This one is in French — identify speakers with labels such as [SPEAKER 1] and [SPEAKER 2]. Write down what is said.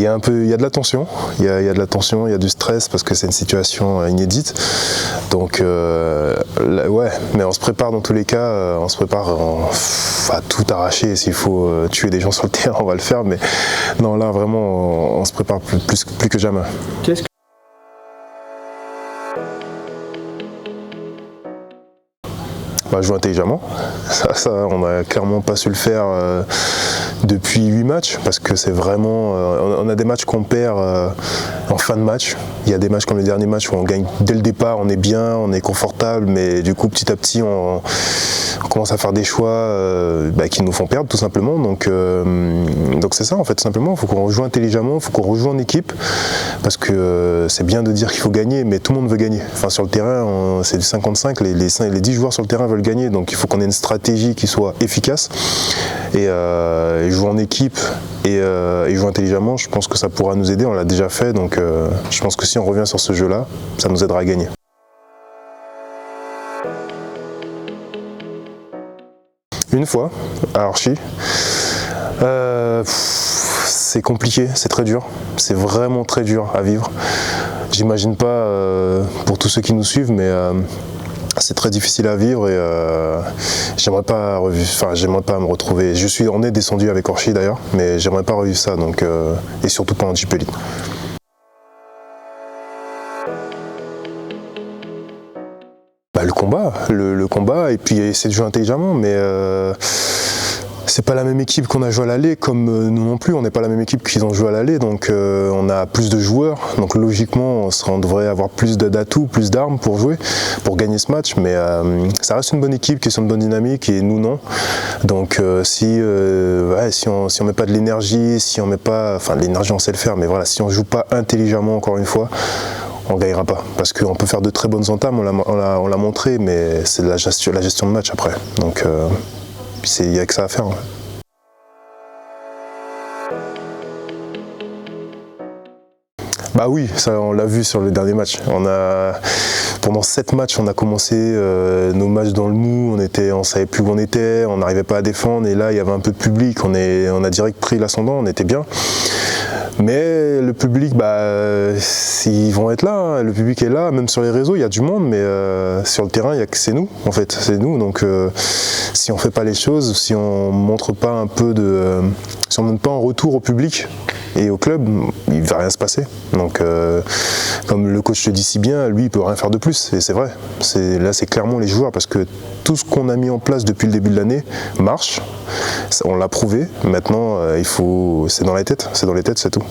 [SPEAKER 1] il y a de la tension, il y a de la tension, il y a du stress parce que c'est une situation inédite. Donc ouais, mais on se prépare dans tous les cas, on se prépare à tout arracher. S'il faut tuer des gens sur le terrain, on va le faire. Mais non, là vraiment, on se prépare plus que jamais. Jouer intelligemment, ça on n'a clairement pas su le faire depuis 8 matchs parce que c'est vraiment, on a des matchs qu'on perd en fin de match, il y a des matchs comme les derniers matchs où on gagne dès le départ, on est bien, on est confortable, mais du coup petit à petit on commence à faire des choix qui nous font perdre tout simplement, donc c'est ça en fait tout simplement, il faut qu'on joue intelligemment, il faut qu'on rejoue en équipe parce que c'est bien de dire qu'il faut gagner, mais tout le monde veut gagner, enfin sur le terrain c'est du 55, les 10 joueurs sur le terrain veulent gagner, donc il faut qu'on ait une stratégie qui soit efficace et jouer en équipe et jouer intelligemment, je pense que ça pourra nous aider, on l'a déjà fait, donc je pense que si on revient sur ce jeu-là, ça nous aidera à gagner. Une fois, à Archie, c'est compliqué, c'est très dur, c'est vraiment très dur à vivre. J'imagine pas pour tous ceux qui nous suivent, mais c'est très difficile à vivre et j'aimerais pas me retrouver. On est descendu avec Orchi d'ailleurs, mais j'aimerais pas revivre ça, donc et surtout pas en Jeep Elite. Le combat et puis essayer de jouer intelligemment, mais c'est pas la même équipe qu'on a joué à l'aller, comme nous non plus, on n'est pas la même équipe qu'ils ont joué à l'aller, donc on a plus de joueurs, donc logiquement on devrait avoir plus d'atouts, plus d'armes pour jouer, pour gagner ce match, mais ça reste une bonne équipe qui est sur une bonne dynamique et nous non, donc si on met pas de l'énergie, si on met pas, enfin l'énergie on sait le faire, mais voilà, si on joue pas intelligemment encore une fois, on ne gagnera pas, parce qu'on peut faire de très bonnes entames, on l'a montré, mais c'est la gestion de match après, donc il n'y a que ça à faire. Bah oui, ça on l'a vu sur le dernier match. Pendant 7 matchs, on a commencé nos matchs dans le mou, on savait plus où on était, on n'arrivait pas à défendre, et là il y avait un peu de public, on a direct pris l'ascendant, on était bien. Mais le public, ils vont être là, hein. Le public est là, même sur les réseaux, il y a du monde, mais sur le terrain, il y a que c'est nous, en fait, c'est nous. Donc si on fait pas les choses, si on montre pas un peu si on donne pas un retour au public et au club, il va rien se passer. Donc comme le coach te dit si bien, lui il peut rien faire de plus, et c'est vrai. Là c'est clairement les joueurs, parce que tout ce qu'on a mis en place depuis le début de l'année marche, on l'a prouvé. Maintenant c'est dans les têtes, c'est tout.